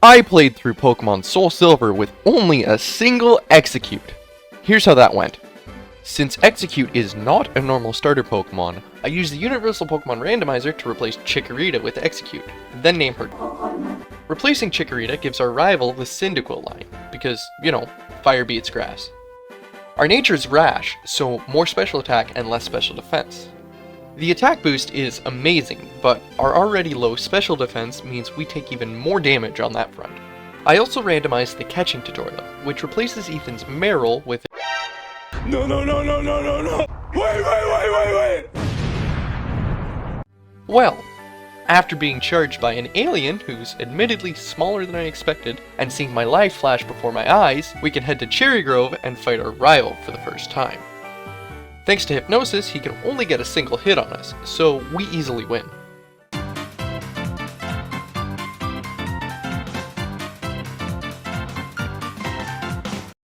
I played through Pokemon SoulSilver with only a single Exeggcute. Here's how that went. Since Exeggcute is not a normal starter Pokemon, I used the Universal Pokemon Randomizer to replace Chikorita with Exeggcute, then name her. Replacing Chikorita gives our rival the Cyndaquil line, because, you know, fire beats grass. Our nature is Rash, so more special attack and less special defense. The attack boost is amazing, but our already low special defense means we take even more damage on that front. I also randomized the catching tutorial, which replaces Ethan's Marill with No! Wait! Well, after being charged by an alien who's admittedly smaller than I expected, and seeing my life flash before my eyes, we can head to Cherry Grove and fight our rival for the first time. Thanks to Hypnosis, he can only get a single hit on us, so we easily win.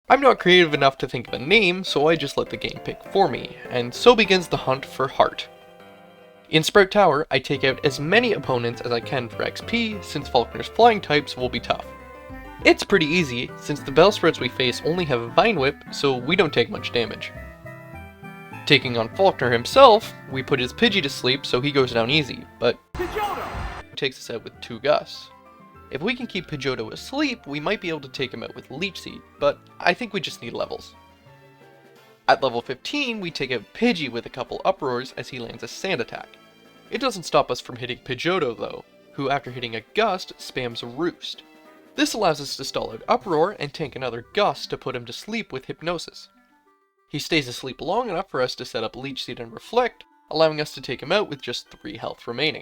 I'm not creative enough to think of a name, so I just let the game pick for me, and so begins the hunt for Heart. In Sprout Tower, I take out as many opponents as I can for XP, since Falkner's flying types will be tough. It's pretty easy, since the Bellsproutes we face only have a Vine Whip, so we don't take much damage. Taking on Falkner himself, we put his Pidgey to sleep so he goes down easy, but takes us out with 2 Gusts. If we can keep Pidgeotto asleep, we might be able to take him out with Leech Seed, but I think we just need levels. At level 15, we take out Pidgey with a couple Uproars as he lands a Sand attack. It doesn't stop us from hitting Pidgeotto though, who after hitting a Gust, spams Roost. This allows us to stall out Uproar and tank another Gust to put him to sleep with Hypnosis. He stays asleep long enough for us to set up Leech Seed and Reflect, allowing us to take him out with just 3 health remaining.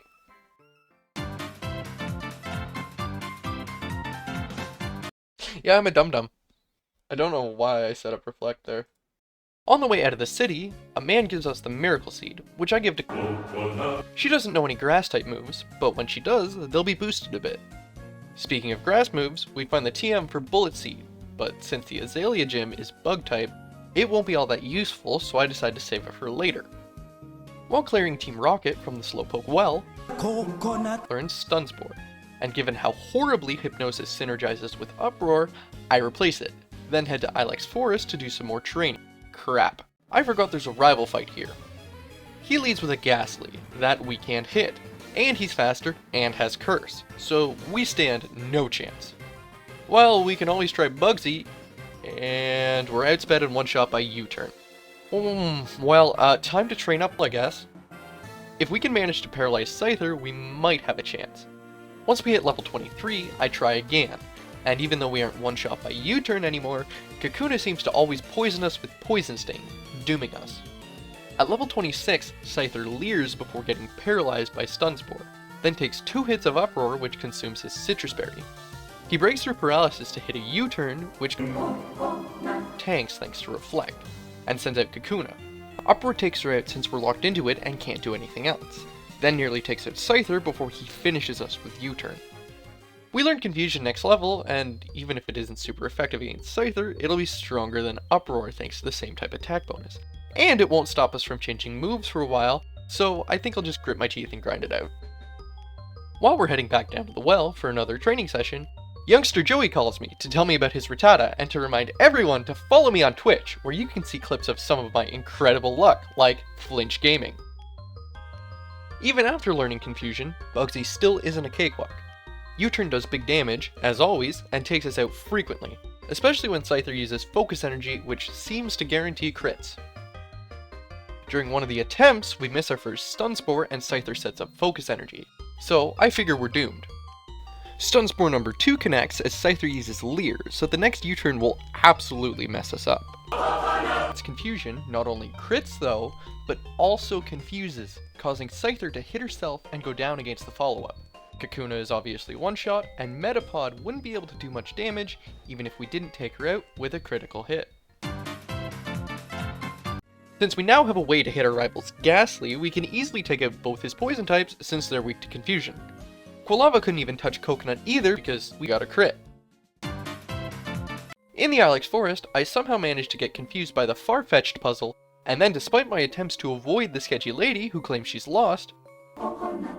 Yeah, I'm a dum-dum. I don't know why I set up Reflect there. On the way out of the city, a man gives us the Miracle Seed, which I give to She doesn't know any Grass-type moves, but when she does, they'll be boosted a bit. Speaking of Grass moves, we find the TM for Bullet Seed, but since the Azalea Gym is Bug-type, it won't be all that useful, so I decide to save it for later. While clearing Team Rocket from the Slowpoke well, learns Stun Spore, and given how horribly Hypnosis synergizes with Uproar, I replace it, then head to Ilex Forest to do some more training. Crap, I forgot there's a rival fight here. He leads with a Ghastly, that we can't hit, and he's faster and has Curse, so we stand no chance. Well, we can always try Bugsy, and we're outsped and one-shot by U-turn. Time to train up, I guess. If we can manage to paralyze Scyther, we might have a chance. Once we hit level 23, I try again, and even though we aren't one-shot by U-turn anymore, Kakuna seems to always poison us with Poison Sting, dooming us. At level 26, Scyther leers before getting paralyzed by Stun Spore, then takes 2 hits of Uproar which consumes his Citrus Berry. He breaks through paralysis to hit a U-turn, which tanks thanks to Reflect, and sends out Kakuna. Uproar takes her out since we're locked into it and can't do anything else, then nearly takes out Scyther before he finishes us with U-turn. We learn Confusion next level, and even if it isn't super effective against Scyther, it'll be stronger than Uproar thanks to the same type attack bonus. And it won't stop us from changing moves for a while, so I think I'll just grit my teeth and grind it out. While we're heading back down to the well for another training session, Youngster Joey calls me to tell me about his Rattata and to remind everyone to follow me on Twitch, where you can see clips of some of my incredible luck, like Flinch Gaming. Even after learning Confusion, Bugsy still isn't a cakewalk. U-turn does big damage, as always, and takes us out frequently, especially when Scyther uses Focus Energy, which seems to guarantee crits. During one of the attempts, we miss our first Stun Spore and Scyther sets up Focus Energy, so I figure we're doomed. Stun Spore number 2 connects as Scyther uses Leer, so the next U-turn will absolutely mess us up. Its Confusion not only crits though, but also confuses, causing Scyther to hit herself and go down against the follow-up. Kakuna is obviously one-shot, and Metapod wouldn't be able to do much damage, even if we didn't take her out with a critical hit. Since we now have a way to hit our rival's Ghastly, we can easily take out both his poison types since they're weak to Confusion. Quilava couldn't even touch Coconut either because we got a crit. In the Ilex Forest, I somehow managed to get confused by the Farfetch'd puzzle, and then despite my attempts to avoid the sketchy lady who claims she's lost,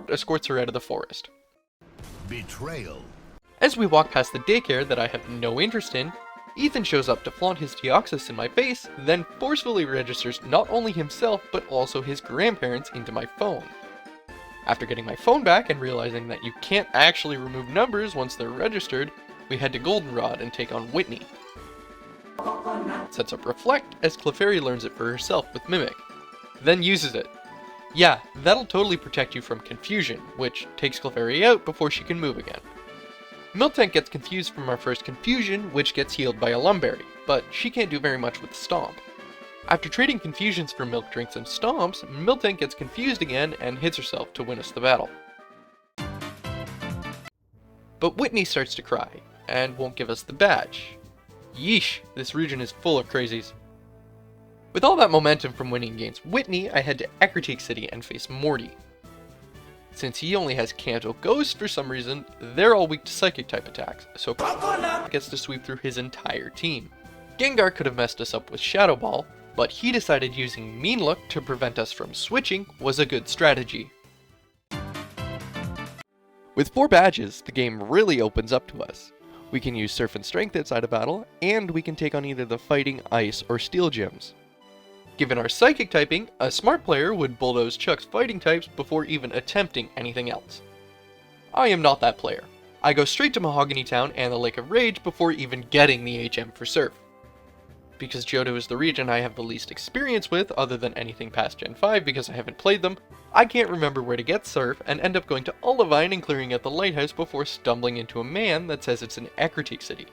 escorts her out of the forest. Betrayal. As we walk past the daycare that I have no interest in, Ethan shows up to flaunt his Deoxys in my face, then forcefully registers not only himself but also his grandparents into my phone. After getting my phone back and realizing that you can't actually remove numbers once they're registered, we head to Goldenrod and take on Whitney. Sets up Reflect as Clefairy learns it for herself with Mimic, then uses it. Yeah, that'll totally protect you from confusion, which takes Clefairy out before she can move again. Miltank gets confused from our first confusion, which gets healed by a Lumberry, but she can't do very much with Stomp. After trading confusions for Milk Drinks and Stomps, Miltank gets confused again and hits herself to win us the battle. But Whitney starts to cry, and won't give us the badge. Yeesh, this region is full of crazies. With all that momentum from winning against Whitney, I head to Exeggcute City and face Morty. Since he only has Kanto Ghost for some reason, they're all weak to Psychic type attacks, so gets to sweep through his entire team. Gengar could have messed us up with Shadow Ball, but he decided using Mean Look to prevent us from switching was a good strategy. With 4 badges, the game really opens up to us. We can use Surf and Strength outside of battle, and we can take on either the Fighting, Ice, or Steel gyms. Given our Psychic typing, a smart player would bulldoze Chuck's Fighting types before even attempting anything else. I am not that player. I go straight to Mahogany Town and the Lake of Rage before even getting the HM for Surf. Because Johto is the region I have the least experience with other than anything past Gen 5 because I haven't played them, I can't remember where to get Surf and end up going to Olivine and clearing out the lighthouse before stumbling into a man that says it's an Exeggcute City,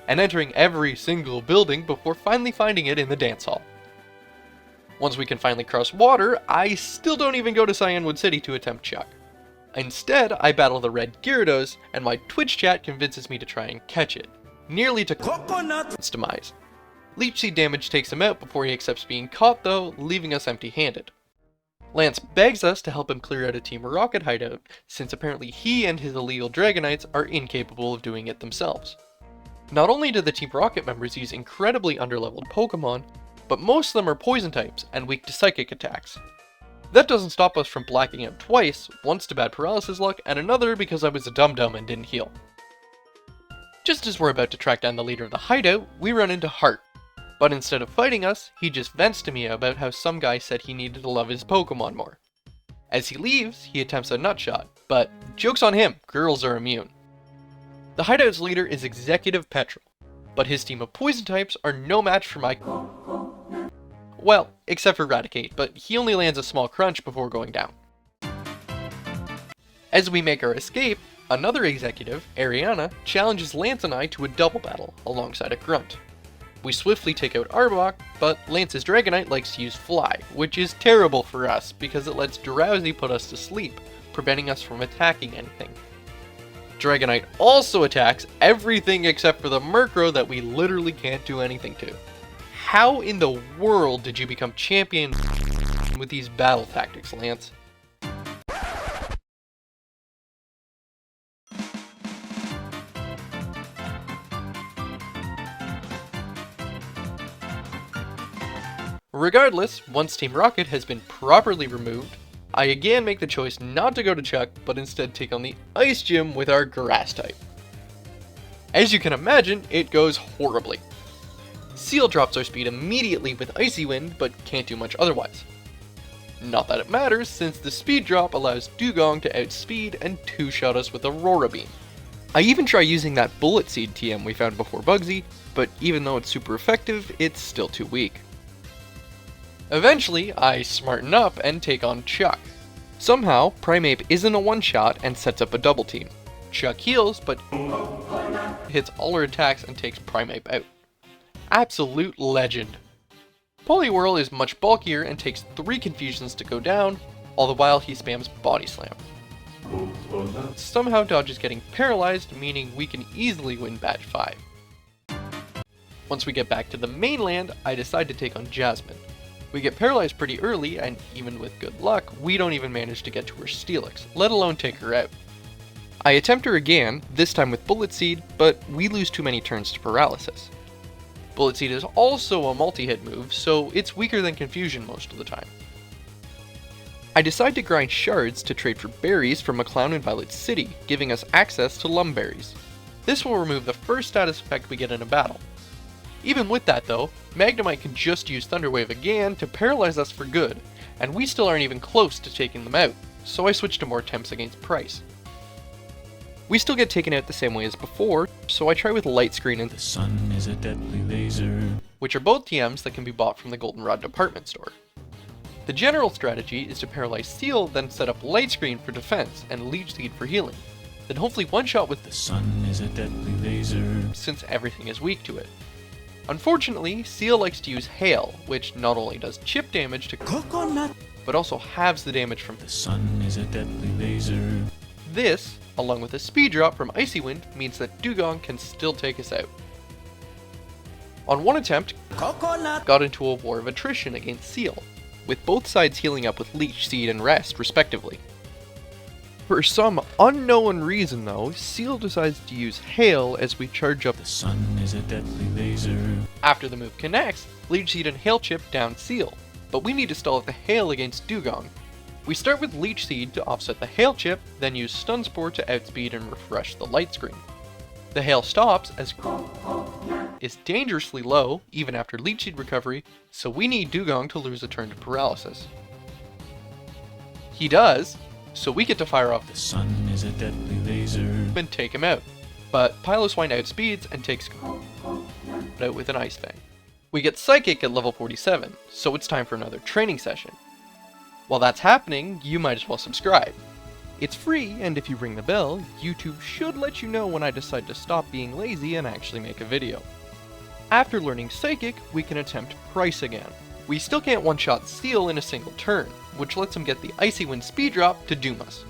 and entering every single building before finally finding it in the dance hall. Once we can finally cross water, I still don't even go to Cyanwood City to attempt Chuck. Instead, I battle the red Gyarados, and my Twitch chat convinces me to try and catch it, nearly to its demise. Leech Seed damage takes him out before he accepts being caught though, leaving us empty-handed. Lance begs us to help him clear out a Team Rocket hideout, since apparently he and his illegal Dragonites are incapable of doing it themselves. Not only do the Team Rocket members use incredibly underleveled Pokemon, but most of them are poison types and weak to psychic attacks. That doesn't stop us from blacking out twice, once to bad paralysis luck, and another because I was a dum-dum and didn't heal. Just as we're about to track down the leader of the hideout, we run into Heart. But instead of fighting us, he just vents to me about how some guy said he needed to love his Pokemon more. As he leaves, he attempts a nutshot, but joke's on him, girls are immune. The hideout's leader is Executive Petrel, but his team of poison types are no match for my... Well, except for Raticate, but he only lands a small crunch before going down. As we make our escape, another executive, Ariana, challenges Lance and I to a double battle alongside a Grunt. We swiftly take out Arbok, but Lance's Dragonite likes to use Fly, which is terrible for us because it lets Drowsy put us to sleep, preventing us from attacking anything. Dragonite also attacks everything except for the Murkrow that we literally can't do anything to. How in the world did you become champion with these battle tactics, Lance? Regardless, once Team Rocket has been properly removed, I again make the choice not to go to Chuck, but instead take on the Ice Gym with our Grass type. As you can imagine, it goes horribly. Seal drops our speed immediately with Icy Wind, but can't do much otherwise. Not that it matters, since the speed drop allows Dugong to outspeed and two-shot us with Aurora Beam. I even try using that Bullet Seed TM we found before Bugsy, but even though it's super effective, it's still too weak. Eventually, I smarten up and take on Chuck. Somehow, Primeape isn't a one-shot and sets up a double team. Chuck heals, but hits all her attacks and takes Primeape out. Absolute legend. Poliwhirl is much bulkier and takes 3 confusions to go down, all the while he spams Body Slam. Somehow dodges getting paralyzed, meaning we can easily win Badge 5. Once we get back to the mainland, I decide to take on Jasmine. We get paralyzed pretty early, and even with good luck, we don't even manage to get to her Steelix, let alone take her out. I attempt her again, this time with Bullet Seed, but we lose too many turns to paralysis. Bullet Seed is also a multi-hit move, so it's weaker than Confusion most of the time. I decide to grind shards to trade for berries from McClown and Violet City, giving us access to Lumberries. This will remove the first status effect we get in a battle. Even with that though, Magnemite can just use Thunder Wave again to paralyze us for good, and we still aren't even close to taking them out, so I switched to more attempts against Price. We still get taken out the same way as before, so I try with Light Screen and The sun is a deadly laser. which are both TMs that can be bought from the Goldenrod department store. The general strategy is to paralyze Seal, then set up Light Screen for defense and Leech Seed for healing, then hopefully one-shot with The sun is a deadly laser. since everything is weak to it. Unfortunately, Seal likes to use Hail, which not only does chip damage to Coconut. but also halves the damage from The sun is a deadly laser. this, along with a speed drop from Icy Wind, means that Dugong can still take us out. On one attempt, Coconut. got into a war of attrition against Seal, with both sides healing up with Leech Seed and Rest respectively. For some unknown reason though, Seal decides to use Hail as we charge up. The sun is a deadly laser. After the move connects, Leech Seed and Hail Chip down Seal, but we need to stall the Hail against Dugong. We start with Leech Seed to offset the Hail Chip, then use Stun Spore to outspeed and refresh the Light Screen. The Hail stops as is dangerously low, even after Leech Seed recovery, so we need Dugong to lose a turn to Paralysis. He does, so we get to fire off The sun is a deadly laser. and take him out, but Piloswine outspeeds and takes out with an Ice Fang. We get Psychic at level 47, so it's time for another training session. While that's happening, you might as well subscribe. It's free, and if you ring the bell, YouTube should let you know when I decide to stop being lazy and actually make a video. After learning Psychic, we can attempt Price again. We still can't one-shot Seal in a single turn, which lets him get the Icy Wind speed drop to doom us.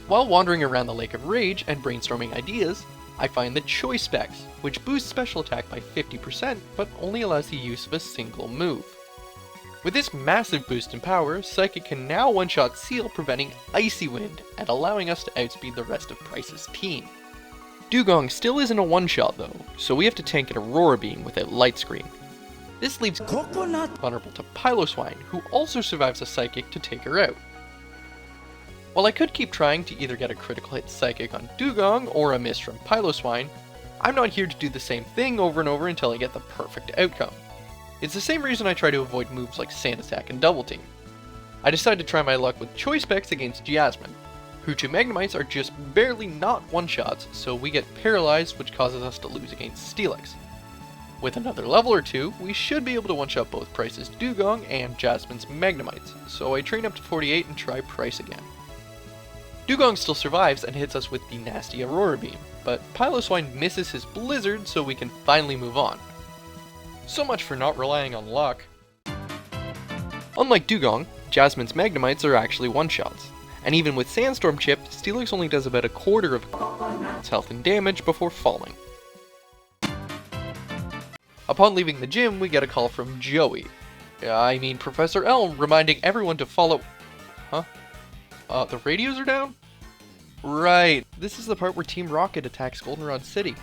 While wandering around the Lake of Rage and brainstorming ideas, I find the Choice Specs, which boosts special attack by 50% but only allows the use of a single move. With this massive boost in power, Psychic can now one-shot Seal, preventing Icy Wind and allowing us to outspeed the rest of Price's team. Dugong still isn't a one-shot though, so we have to tank an Aurora Beam without Light Screen. This leaves Coconut. vulnerable to Piloswine, who also survives a Psychic to take her out. While I could keep trying to either get a critical hit Psychic on Dugong or a miss from Piloswine, I'm not here to do the same thing over and over until I get the perfect outcome. It's the same reason I try to avoid moves like Sand Attack and Double Team. I decided to try my luck with Choice Specs against Jasmine, who two Magnemites are just barely not one-shots, so we get paralyzed, which causes us to lose against Steelix. With another level or two, we should be able to one-shot both Price's Dugong and Jasmine's Magnemites, so I train up to 48 and try Price again. Dugong still survives and hits us with the nasty Aurora Beam, but Piloswine misses his Blizzard, so we can finally move on. So much for not relying on luck. Unlike Dugong, Jasmine's Magnemites are actually one-shots, and even with Sandstorm Chip, Steelix only does about a quarter of its health and damage before falling. Upon leaving the gym, we get a call from Joey. Professor Elm, reminding everyone to follow... the radios are down? Right, this is the part where Team Rocket attacks Goldenrod City.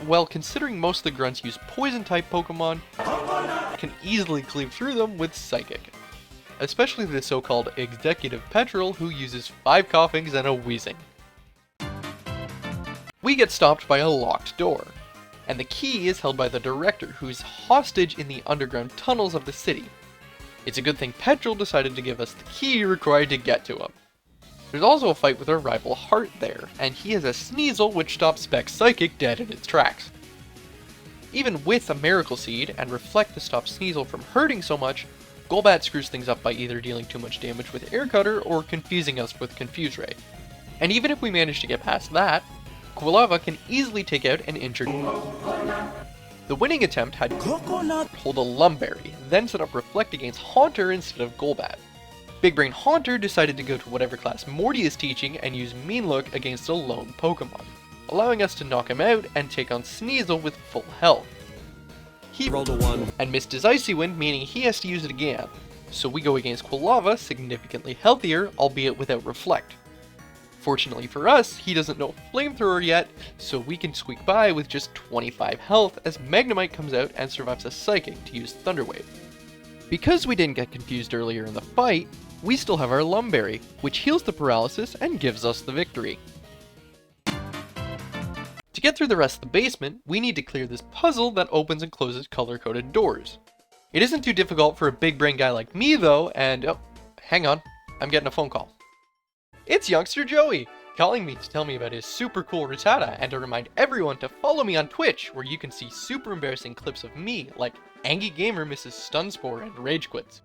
Well, considering most of the grunts use Poison-type Pokemon, can easily cleave through them with Psychic. Especially the so-called Executive Petrel, who uses 5 coughings and a wheezing. We get stopped by a locked door, and the key is held by the Director, who's hostage in the underground tunnels of the city. It's a good thing Petrel decided to give us the key required to get to him. There's also a fight with our rival Heart there, and he has a Sneasel which stops Specs Psychic dead in its tracks. Even with a Miracle Seed and Reflect to stop Sneasel from hurting so much, Golbat screws things up by either dealing too much damage with Air Cutter or confusing us with Confuse Ray. And even if we manage to get past that, Quilava can easily take out an injured. The winning attempt had Coconut. hold a Lumberry, then set up Reflect against Haunter instead of Golbat. Big Brain Haunter decided to go to whatever class Morty is teaching and use Mean Look against a lone Pokemon, allowing us to knock him out and take on Sneasel with full health. He rolled a 1 and missed his Icy Wind, meaning he has to use it again, so we go against Quilava, significantly healthier, albeit without Reflect. Fortunately for us, he doesn't know Flamethrower yet, so we can squeak by with just 25 health as Magnemite comes out and survives a Psychic to use Thunder Wave. Because we didn't get confused earlier in the fight, we still have our Lumberry, which heals the paralysis and gives us the victory. To get through the rest of the basement, we need to clear this puzzle that opens and closes color-coded doors. It isn't too difficult for a big brain guy like me though, and oh, hang on, I'm getting a phone call. It's youngster Joey, calling me to tell me about his super cool Rattata and to remind everyone to follow me on Twitch, where you can see super embarrassing clips of me, like Angie Gamer Mrs. Stunspore and Rage Quits.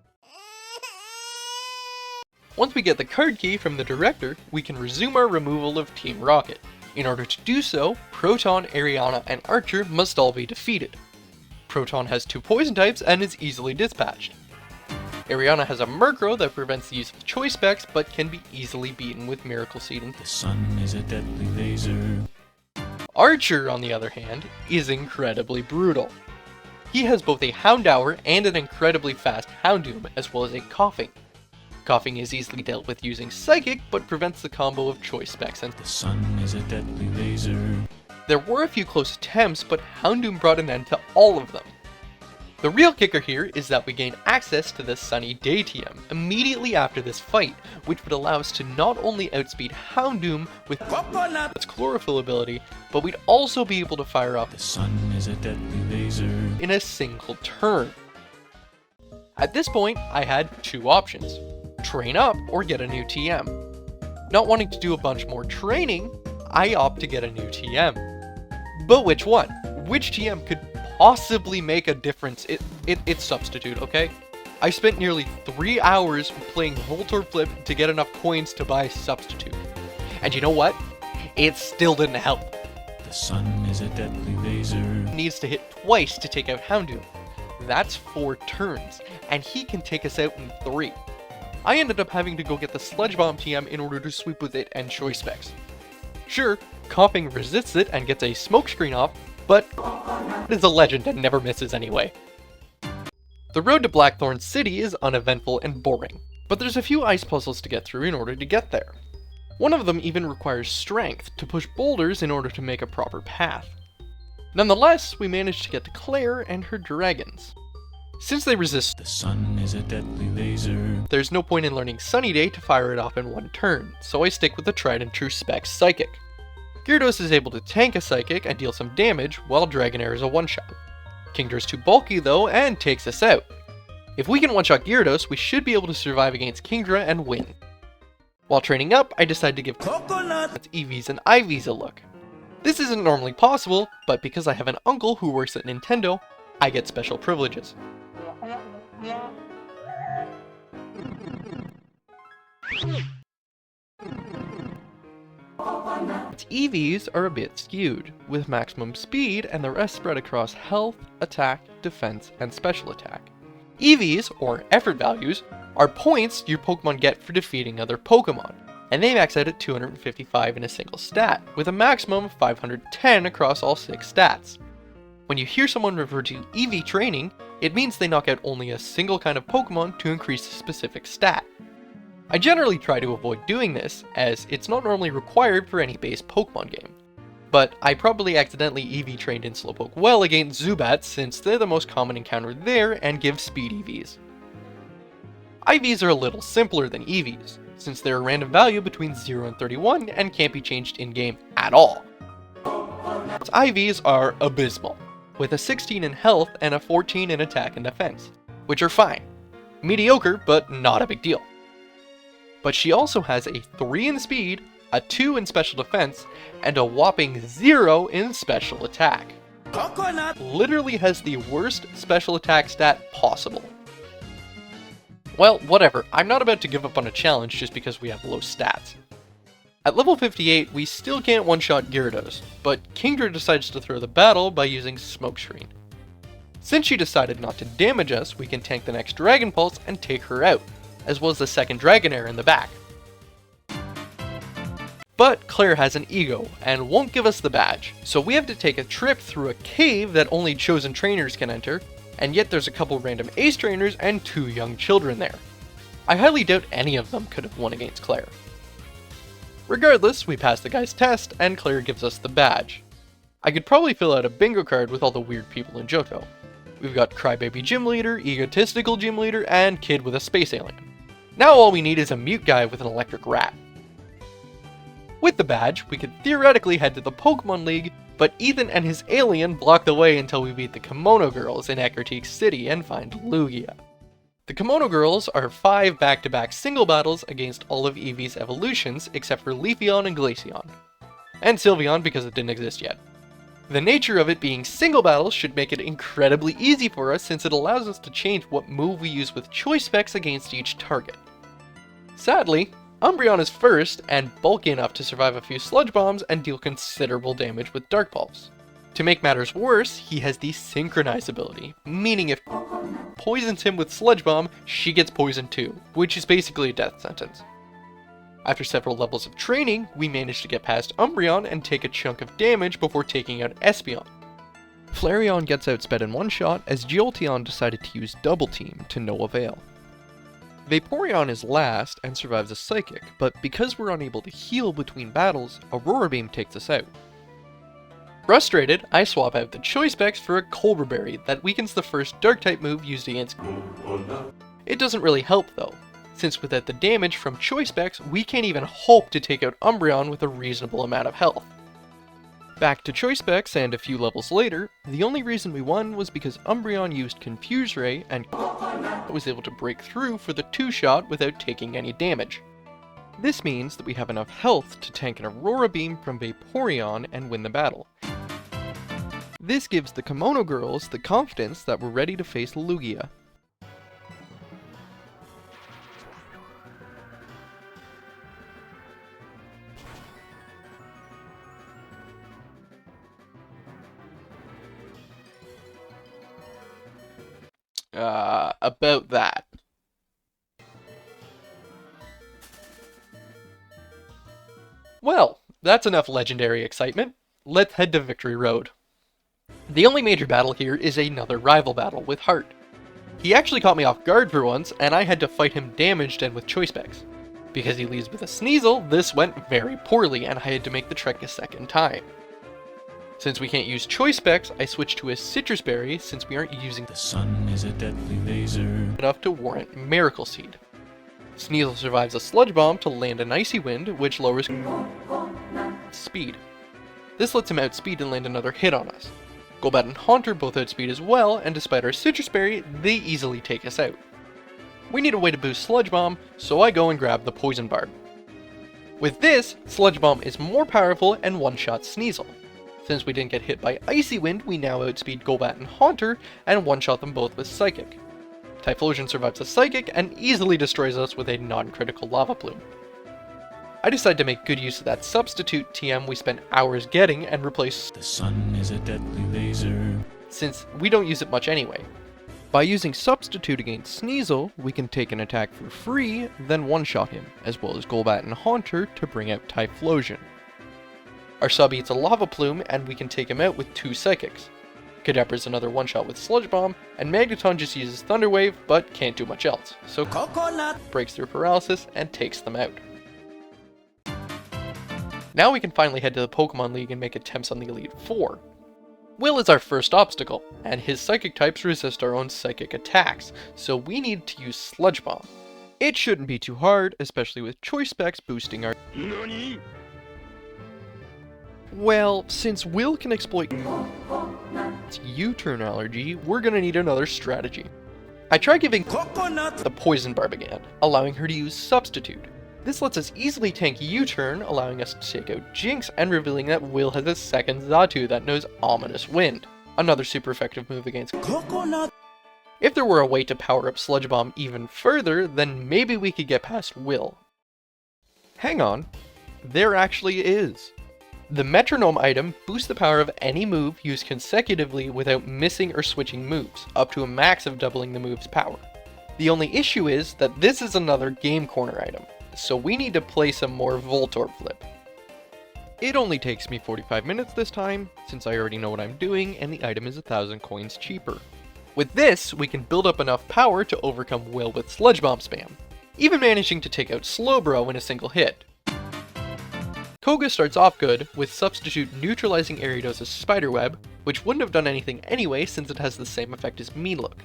Once we get the card key from the director, we can resume our removal of Team Rocket. In order to do so, Proton, Ariana, and Archer must all be defeated. Proton has 2 poison types and is easily dispatched. Ariana has a Murkrow that prevents the use of Choice Specs but can be easily beaten with Miracle Seed and The sun is a deadly laser. Archer, on the other hand, is incredibly brutal. He has both a Houndour and an incredibly fast Houndoom, as well as a Coughing. Coughing is easily dealt with using Psychic, but prevents the combo of Choice Specs and The sun is a deadly laser. there were a few close attempts, but Houndoom brought an end to all of them. The real kicker here is that we gain access to the Sunny Day TM immediately after this fight, which would allow us to not only outspeed Houndoom with its Chlorophyll ability, but we'd also be able to fire up The sun is a deadly laser. in a single turn. At this point, I had 2 options: train up or get a new TM. Not wanting to do a bunch more training, I opt to get a new TM. But which one? Which TM could possibly make a difference? It's Substitute, okay? I spent nearly 3 hours playing Voltor Flip to get enough coins to buy Substitute. And you know what? It still didn't help. The sun is a deadly laser. Needs to hit twice to take out Houndoom. That's 4 turns, and he can take us out in 3. I ended up having to go get the Sludge Bomb TM in order to sweep with it and Choice Specs. Sure, Coughing resists it and gets a smoke screen off, but it is a legend and never misses anyway. The road to Blackthorn City is uneventful and boring, but there's a few ice puzzles to get through in order to get there. One of them even requires strength to push boulders in order to make a proper path. Nonetheless, we managed to get to Claire and her dragons. Since they resist, The sun is a deadly laser. there's no point in learning Sunny Day to fire it off in 1 turn, so I stick with the tried and true Specs Psychic. Gyarados is able to tank a Psychic and deal some damage, while Dragonair is a one-shot. Kingdra's too bulky though, and takes us out. If we can one-shot Gyarados, we should be able to survive against Kingdra and win. While training up, I decide to give Eevees and Ivies a look. This isn't normally possible, but because I have an uncle who works at Nintendo, I get special privileges. Eevees are a bit skewed, with maximum speed and the rest spread across health, attack, defense, and special attack. Eevees, or effort values, are points your Pokemon get for defeating other Pokemon, and they max out at 255 in a single stat, with a maximum of 510 across all 6 stats. When you hear someone refer to EV training, it means they knock out only a single kind of Pokemon to increase a specific stat. I generally try to avoid doing this, as it's not normally required for any base Pokemon game. But I probably accidentally EV trained in Slowpoke well against Zubats, since they're the most common encounter there and give speed EVs. IVs are a little simpler than EVs, since they're a random value between 0 and 31 and can't be changed in-game at all. IVs are abysmal, with a 16 in health and a 14 in attack and defense, which are fine. Mediocre, but not a big deal. But she also has a 3 in speed, a 2 in special defense, and a whopping 0 in special attack. Literally has the worst special attack stat possible. Well, whatever, I'm not about to give up on a challenge just because we have low stats. At level 58, we still can't one-shot Gyarados, but Kingdra decides to throw the battle by using Smokescreen. Since she decided not to damage us, we can tank the next Dragon Pulse and take her out, as well as the second Dragonair in the back. But Claire has an ego, and won't give us the badge, so we have to take a trip through a cave that only chosen trainers can enter, and yet there's a couple random ace trainers and 2 young children there. I highly doubt any of them could have won against Claire. Regardless, we pass the guy's test, and Claire gives us the badge. I could probably fill out a bingo card with all the weird people in Johto. We've got Crybaby Gym Leader, Egotistical Gym Leader, and Kid with a Space Alien. Now all we need is a mute guy with an electric rat. With the badge, we could theoretically head to the Pokemon League but Ethan and his alien block the way until we beat the Kimono Girls in Exeggcute City and find Lugia. The Kimono Girls are 5 back-to-back single battles against all of Eevee's evolutions except for Leafeon and Glaceon. And Sylveon because it didn't exist yet. The nature of it being single battles should make it incredibly easy for us since it allows us to change what move we use with choice specs against each target. Sadly, Umbreon is first and bulky enough to survive a few sludge bombs and deal considerable damage with Dark Pulse. To make matters worse, he has the Synchronize ability, meaning if poisons him with Sludge Bomb, she gets poisoned too, which is basically a death sentence. After several levels of training, we managed to get past Umbreon and take a chunk of damage before taking out Espeon. Flareon gets outsped in one shot as Jolteon decided to use Double Team to no avail. Vaporeon is last and survives a Psychic, but because we're unable to heal between battles, Aurora Beam takes us out. Frustrated, I swap out the Choice Specs for a Cobra Berry that weakens the first Dark-type move used against. It doesn't really help though, since without the damage from Choice Specs, we can't even hope to take out Umbreon with a reasonable amount of health. Back to Choice Specs, and a few levels later, the only reason we won was because Umbreon used Confuse Ray and was able to break through for the 2-shot without taking any damage. This means that we have enough health to tank an Aurora Beam from Vaporeon and win the battle. This gives the Kimono Girls the confidence that we're ready to face Lugia. About that. Well, that's enough legendary excitement. Let's head to Victory Road. The only major battle here is another rival battle with Heart. He actually caught me off guard for once, and I had to fight him damaged and with choice specs. Because he leads with a Sneasel, this went very poorly and I had to make the trek a second time. Since we can't use choice specs, I switched to a Citrus Berry since we aren't using The sun is a deadly laser. enough to warrant Miracle Seed. Sneasel survives a Sludge Bomb to land an Icy Wind, which lowers speed. This lets him outspeed and land another hit on us. Golbat and Haunter both outspeed as well, and despite our Citrus Berry, they easily take us out. We need a way to boost Sludge Bomb, so I go and grab the Poison Barb. With this, Sludge Bomb is more powerful and one-shot Sneasel. Since we didn't get hit by Icy Wind, we now outspeed Golbat and Haunter, and one-shot them both with Psychic. Typhlosion survives a Psychic, and easily destroys us with a non-critical Lava Plume. I decide to make good use of that substitute TM we spent hours getting and replace The sun is a deadly laser. since we don't use it much anyway. By using Substitute against Sneasel, we can take an attack for free, then one-shot him, as well as Golbat and Haunter to bring out Typhlosion. Our sub eats a Lava Plume, and we can take him out with 2 Psychics. Kadepra's another one-shot with Sludge Bomb, and Magneton just uses Thunder Wave, but can't do much else, so breaks through Paralysis and takes them out. Now we can finally head to the Pokemon League and make attempts on the Elite Four. Will is our first obstacle, and his Psychic types resist our own Psychic attacks, so we need to use Sludge Bomb. It shouldn't be too hard, especially with Choice Specs boosting our... NANI? Well, since Will can exploit U-turn allergy, we're gonna need another strategy. I try giving the Poison Barb again, allowing her to use Substitute. This lets us easily tank U-turn, allowing us to take out Jinx and revealing that Will has a second Xatu that knows Ominous Wind, another super effective move against If there were a way to power up Sludge Bomb even further, then maybe we could get past Will. Hang on, there actually is. The Metronome item boosts the power of any move used consecutively without missing or switching moves, up to a max of doubling the move's power. The only issue is that this is another Game Corner item, so we need to play some more Voltorb Flip. It only takes me 45 minutes this time, since I already know what I'm doing and the item is 1,000 coins cheaper. With this, we can build up enough power to overcome Will with Sludge Bomb spam, even managing to take out Slowbro in a single hit. Koga starts off good, with Substitute neutralizing Ariados's Spiderweb, which wouldn't have done anything anyway since it has the same effect as Meanlook.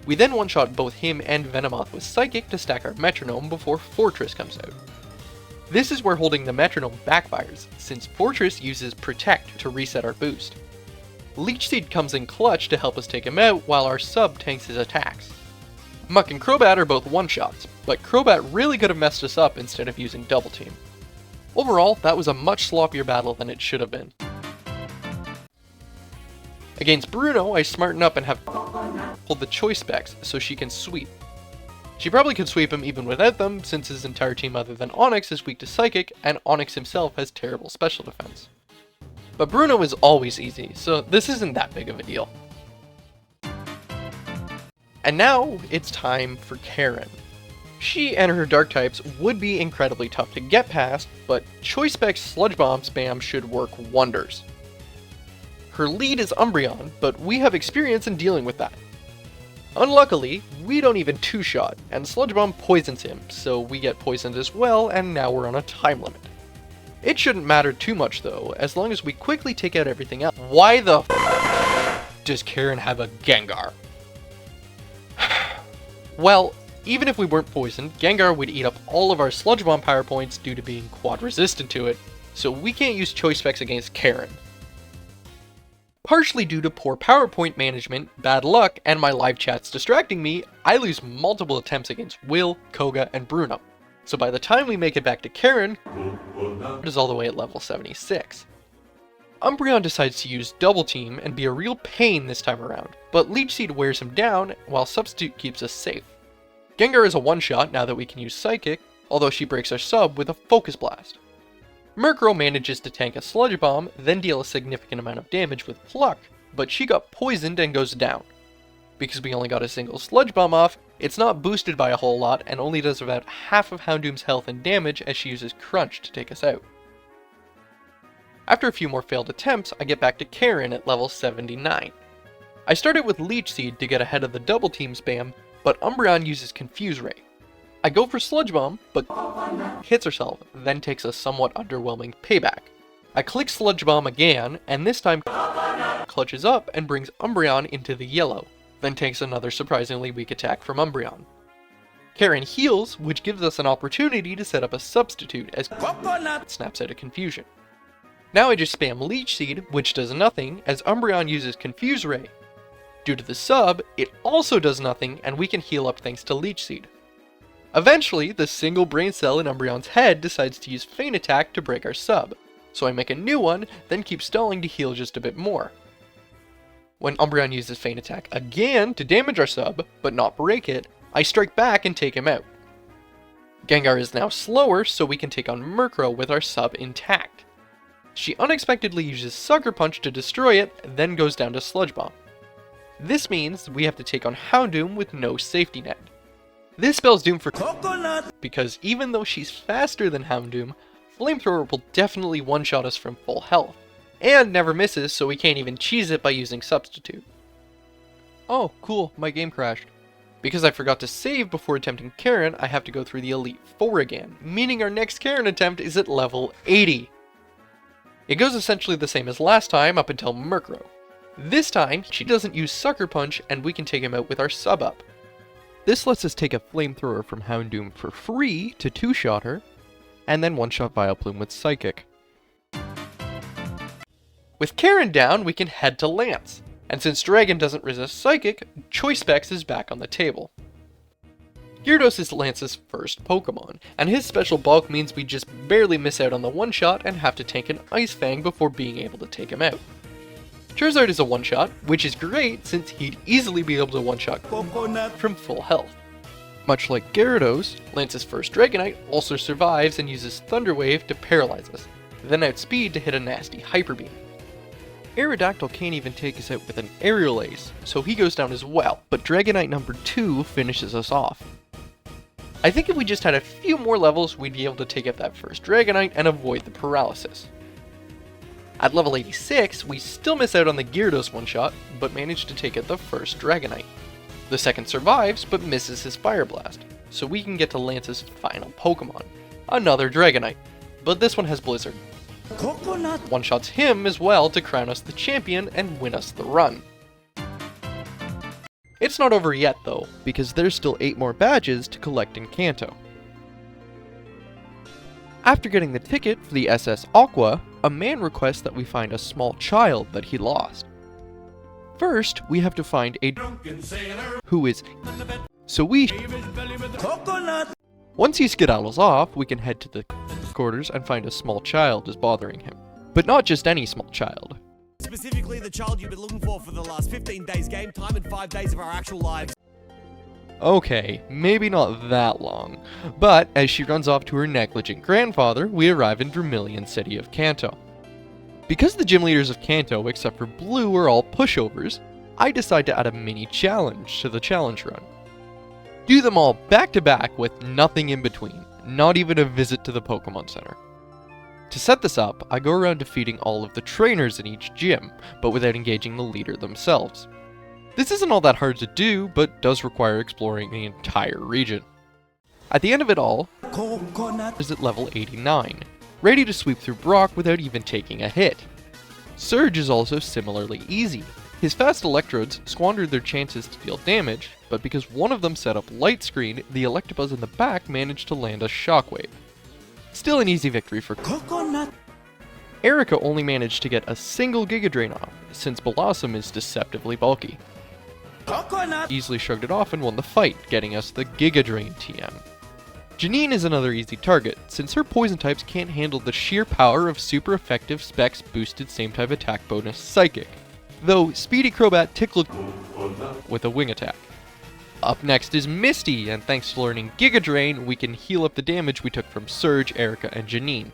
We then one-shot both him and Venomoth with Psychic to stack our Metronome before Fortress comes out. This is where holding the metronome backfires, since Fortress uses Protect to reset our boost. Leech Seed comes in clutch to help us take him out while our sub tanks his attacks. Muck and Crobat are both one-shots, but Crobat really could have messed us up instead of using Double Team. Overall, that was a much sloppier battle than it should have been. Against Bruno, I smarten up and have pulled the choice specs so she can sweep. She probably could sweep him even without them, since his entire team other than Onix is weak to Psychic, and Onix himself has terrible special defense. But Bruno is always easy, so this isn't that big of a deal. And now, it's time for Karen. She and her dark types would be incredibly tough to get past, but Choice Spec's Sludge Bomb spam should work wonders. Her lead is Umbreon, but we have experience in dealing with that. Unluckily, we don't even two-shot, and Sludge Bomb poisons him, so we get poisoned as well, and now we're on a time limit. It shouldn't matter too much though, as long as we quickly take out everything else. Why the does Karen have a Gengar? Well, even if we weren't poisoned, Gengar would eat up all of our Sludge Bomb power points due to being quad resistant to it, so we can't use Choice Specs against Karen. Partially due to poor PowerPoint management, bad luck, and my live chats distracting me, I lose multiple attempts against Will, Koga, and Bruno. So by the time we make it back to Karen, it is all the way at level 76. Umbreon decides to use Double Team and be a real pain this time around, but Leech Seed wears him down while Substitute keeps us safe. Gengar is a one-shot now that we can use Psychic, although she breaks our sub with a Focus Blast. Murkrow manages to tank a Sludge Bomb, then deal a significant amount of damage with Pluck, but she got poisoned and goes down. Because we only got a single Sludge Bomb off, it's not boosted by a whole lot and only does about half of Houndoom's health and damage as she uses Crunch to take us out. After a few more failed attempts, I get back to Karen at level 79. I started with Leech Seed to get ahead of the Double Team spam, but Umbreon uses Confuse Ray. I go for Sludge Bomb, but hits herself, then takes a somewhat underwhelming payback. I click Sludge Bomb again, and this time clutches up and brings Umbreon into the yellow, then takes another surprisingly weak attack from Umbreon. Karen heals, which gives us an opportunity to set up a substitute as snaps out of confusion. Now I just spam Leech Seed, which does nothing, as Umbreon uses Confuse Ray. Due to the sub, it also does nothing, and we can heal up thanks to Leech Seed. Eventually, the single brain cell in Umbreon's head decides to use Feint Attack to break our sub, so I make a new one, then keep stalling to heal just a bit more. When Umbreon uses Feint Attack again to damage our sub, but not break it, I strike back and take him out. Gengar is now slower, so we can take on Murkrow with our sub intact. She unexpectedly uses Sucker Punch to destroy it, then goes down to Sludge Bomb. This means we have to take on Houndoom with no safety net. This spells doom for Coconut, because even though she's faster than Houndoom, Flamethrower will definitely one-shot us from full health, and never misses, so we can't even cheese it by using Substitute. Oh, cool, my game crashed. Because I forgot to save before attempting Karen, I have to go through the Elite Four again, meaning our next Karen attempt is at level 80. It goes essentially the same as last time up until Murkrow. This time, she doesn't use Sucker Punch, and we can take him out with our sub up. This lets us take a Flamethrower from Houndoom for free to two-shot her, and then one-shot Vileplume with Psychic. With Karen down, we can head to Lance, and since Dragon doesn't resist Psychic, Choice Specs is back on the table. Gyarados is Lance's first Pokemon, and his special bulk means we just barely miss out on the one-shot and have to tank an Ice Fang before being able to take him out. Charizard is a one-shot, which is great since he'd easily be able to one-shot Coconut from full health. Much like Gyarados, Lance's first Dragonite also survives and uses Thunder Wave to paralyze us, then outspeed to hit a nasty Hyper Beam. Aerodactyl can't even take us out with an Aerial Ace, so he goes down as well, but Dragonite number 2 finishes us off. I think if we just had a few more levels, we'd be able to take out that first Dragonite and avoid the paralysis. At level 86, we still miss out on the Gyarados one-shot, but manage to take out the first Dragonite. The second survives, but misses his Fire Blast, so we can get to Lance's final Pokemon, another Dragonite, but this one has Blizzard. Coconut one-shots him as well to crown us the champion and win us the run. It's not over yet though, because there's still 8 more badges to collect in Kanto. After getting the ticket for the SS Aqua, a man requests that we find a small child that he lost. First, we have to find a who is so we Once he skedaddles off, we can head to the quarters and find a small child is bothering him. But not just any small child. Specifically the child you've been looking for the last 15 days game time and 5 days of our actual lives. Okay, maybe not that long, but as she runs off to her negligent grandfather, we arrive in Vermilion City of Kanto. Because the gym leaders of Kanto, except for Blue, are all pushovers, I decide to add a mini challenge to the challenge run. Do them all back to back with nothing in between, not even a visit to the Pokemon Center. To set this up, I go around defeating all of the trainers in each gym, but without engaging the leader themselves. This isn't all that hard to do, but does require exploring the entire region. At the end of it all, is at level 89, ready to sweep through Brock without even taking a hit. Surge is also similarly easy. His fast electrodes squandered their chances to deal damage, but because one of them set up Light Screen, the Electabuzz in the back managed to land a Shockwave. Still an easy victory for Erica only managed to get a single Giga Drain off, since Blossom is deceptively bulky. Easily shrugged it off and won the fight, getting us the Giga Drain TM. Janine is another easy target, since her poison types can't handle the sheer power of super effective Specs boosted same type attack bonus Psychic, though Speedy Crobat tickled with a wing attack. Up next is Misty, and thanks to learning Giga Drain, we can heal up the damage we took from Surge, Erica, and Janine.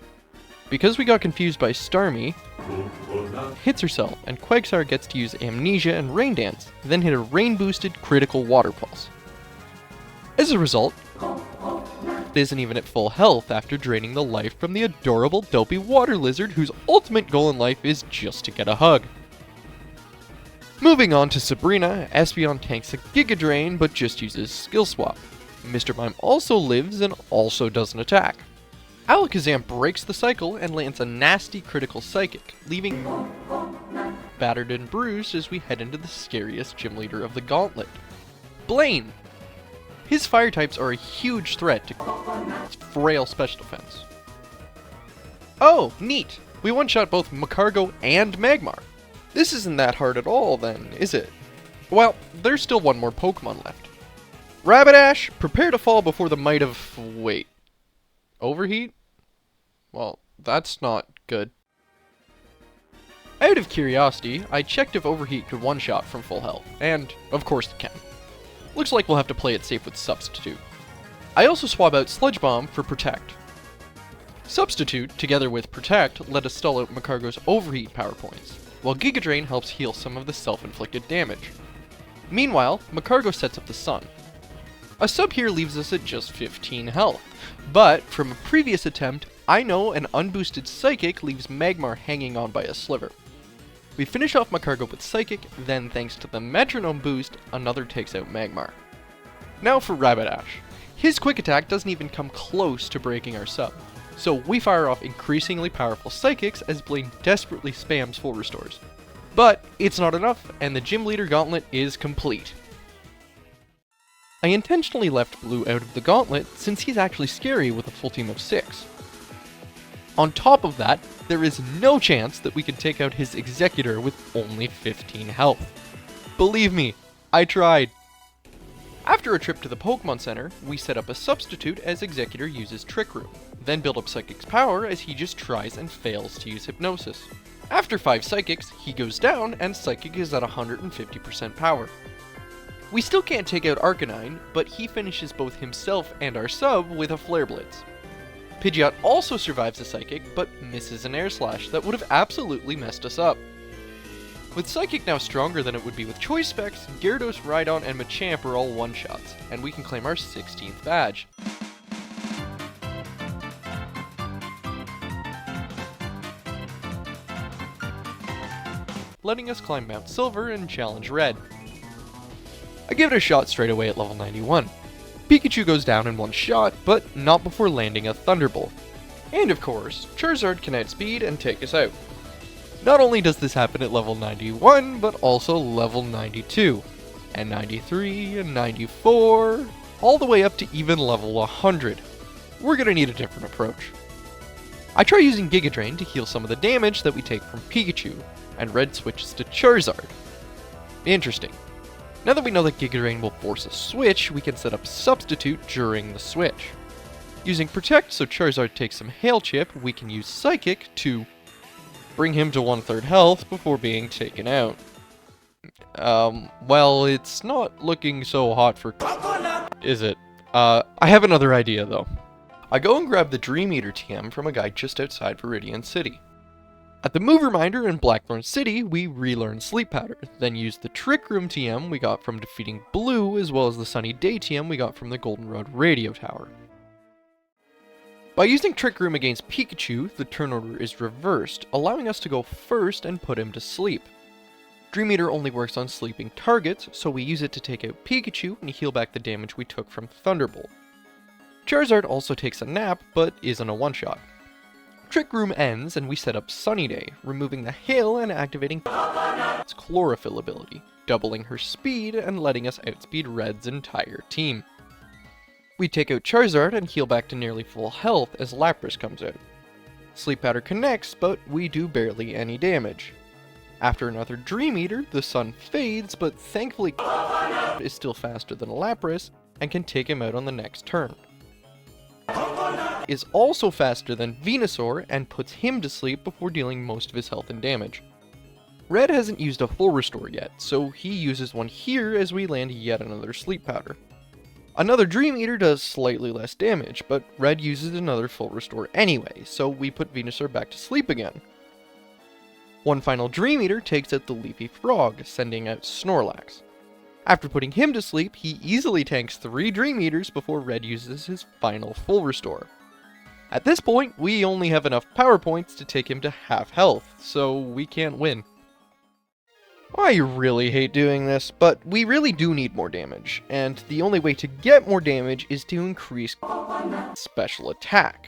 Because we got confused by Starmie, hits herself, and Quagsire gets to use Amnesia and Rain Dance, then hit a rain-boosted critical Water Pulse. As a result, it isn't even at full health after draining the life from the adorable dopey water lizard whose ultimate goal in life is just to get a hug. Moving on to Sabrina, Espeon tanks a Giga Drain but just uses Skill Swap. Mr. Mime also lives and also doesn't attack. Alakazam breaks the cycle and lands a nasty critical Psychic, leaving battered and bruised as we head into the scariest gym leader of the gauntlet, Blaine. His fire types are a huge threat to its frail special defense. Oh, neat! We one-shot both Magcargo and Magmar. This isn't that hard at all then, is it? Well, there's still one more Pokemon left. Rapidash, prepare to fall before the might of... wait. Overheat? Well, that's not good. Out of curiosity, I checked if Overheat could one-shot from full health, and of course it can. Looks like we'll have to play it safe with Substitute. I also swap out Sludge Bomb for Protect. Substitute, together with Protect, let us stall out Magcargo's Overheat power points, while Giga Drain helps heal some of the self-inflicted damage. Meanwhile, Magcargo sets up the Sun. A sub here leaves us at just 15 health, but from a previous attempt, I know an unboosted Psychic leaves Magmar hanging on by a sliver. We finish off Magcargo with Psychic, then thanks to the Metronome boost, another takes out Magmar. Now for Rapidash. His quick attack doesn't even come close to breaking our sub, so we fire off increasingly powerful Psychics as Blaine desperately spams full restores. But it's not enough, and the Gym Leader Gauntlet is complete. I intentionally left Blue out of the gauntlet since he's actually scary with a full team of 6. On top of that, there is no chance that we can take out his Exeggutor with only 15 health. Believe me, I tried. After a trip to the Pokemon Center, we set up a substitute as Exeggutor uses Trick Room, then build up Psychic's power as he just tries and fails to use Hypnosis. After 5 Psychics, he goes down and Psychic is at 150% power. We still can't take out Arcanine, but he finishes both himself and our sub with a Flare Blitz. Pidgeot also survives a Psychic, but misses an Air Slash that would have absolutely messed us up. With Psychic now stronger than it would be with Choice Specs, Gyarados, Rhydon, and Machamp are all one-shots, and we can claim our 16th badge. Letting us climb Mount Silver and challenge Red. I give it a shot straight away at level 91. Pikachu goes down in one shot, but not before landing a Thunderbolt. And of course, Charizard can outspeed and take us out. Not only does this happen at level 91, but also level 92, and 93, and 94, all the way up to even level 100. We're gonna need a different approach. I try using Giga Drain to heal some of the damage that we take from Pikachu, and Red switches to Charizard. Interesting. Now that we know that Giga Drain will force a switch, we can set up Substitute during the switch. Using Protect so Charizard takes some Hail Chip, we can use Psychic to bring him to 1/3 health before being taken out. Well, it's not looking so hot for is it? I have another idea though. I go and grab the Dream Eater TM from a guy just outside Viridian City. At the Move Reminder in Blackthorn City, we relearn Sleep Powder, then use the Trick Room TM we got from defeating Blue, as well as the Sunny Day TM we got from the Goldenrod Radio Tower. By using Trick Room against Pikachu, the turn order is reversed, allowing us to go first and put him to sleep. Dream Eater only works on sleeping targets, so we use it to take out Pikachu and heal back the damage we took from Thunderbolt. Charizard also takes a nap, but isn't a one-shot. Trick Room ends and we set up Sunny Day, removing the hail and activating its Chlorophyll ability, doubling her speed and letting us outspeed Red's entire team. We take out Charizard and heal back to nearly full health as Lapras comes out. Sleep Powder connects, but we do barely any damage. After another Dream Eater, the sun fades, but thankfully is still faster than Lapras and can take him out on the next turn. Is also faster than Venusaur and puts him to sleep before dealing most of his health and damage. Red hasn't used a full restore yet, so he uses one here as we land yet another Sleep Powder. Another Dream Eater does slightly less damage, but Red uses another full restore anyway, so we put Venusaur back to sleep again. One final Dream Eater takes out the Leafy Frog, sending out Snorlax. After putting him to sleep, he easily tanks 3 Dream Eaters before Red uses his final full restore. At this point, we only have enough power points to take him to half health, so we can't win. I really hate doing this, but we really do need more damage, and the only way to get more damage is to increase special attack.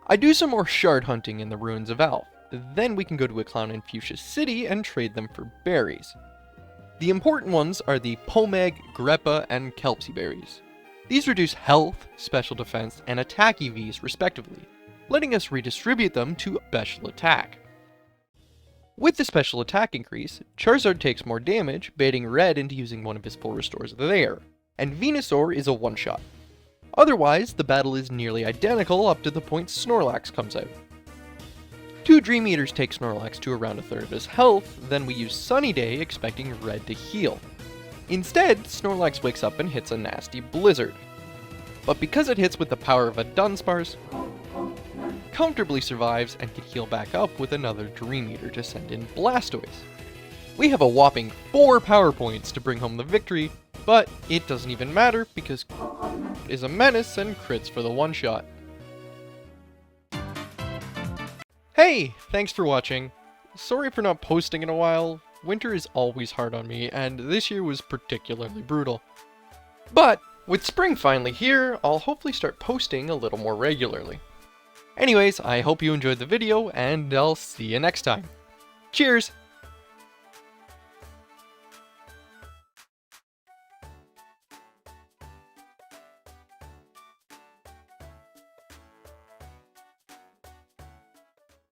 I do some more shard hunting in the Ruins of Alph, then we can go to a clown in Fuchsia City and trade them for berries. The important ones are the Pomeg, Greppa, and Kelpsy berries. These reduce health, special defense, and attack EVs respectively, letting us redistribute them to special attack. With the special attack increase, Charizard takes more damage, baiting Red into using one of his full restores there, and Venusaur is a one-shot. Otherwise, the battle is nearly identical up to the point Snorlax comes out. 2 Dream Eaters take Snorlax to around 1/3 of his health, then we use Sunny Day expecting Red to heal. Instead, Snorlax wakes up and hits a nasty Blizzard. But because it hits with the power of a Dunsparce, comfortably survives and can heal back up with another Dream Eater to send in Blastoise. We have a whopping 4 power points to bring home the victory, but it doesn't even matter because is a menace and crits for the one-shot. Hey, thanks for watching. Sorry for not posting in a while. Winter is always hard on me, and this year was particularly brutal. But with spring finally here, I'll hopefully start posting a little more regularly. Anyways, I hope you enjoyed the video, and I'll see you next time. Cheers!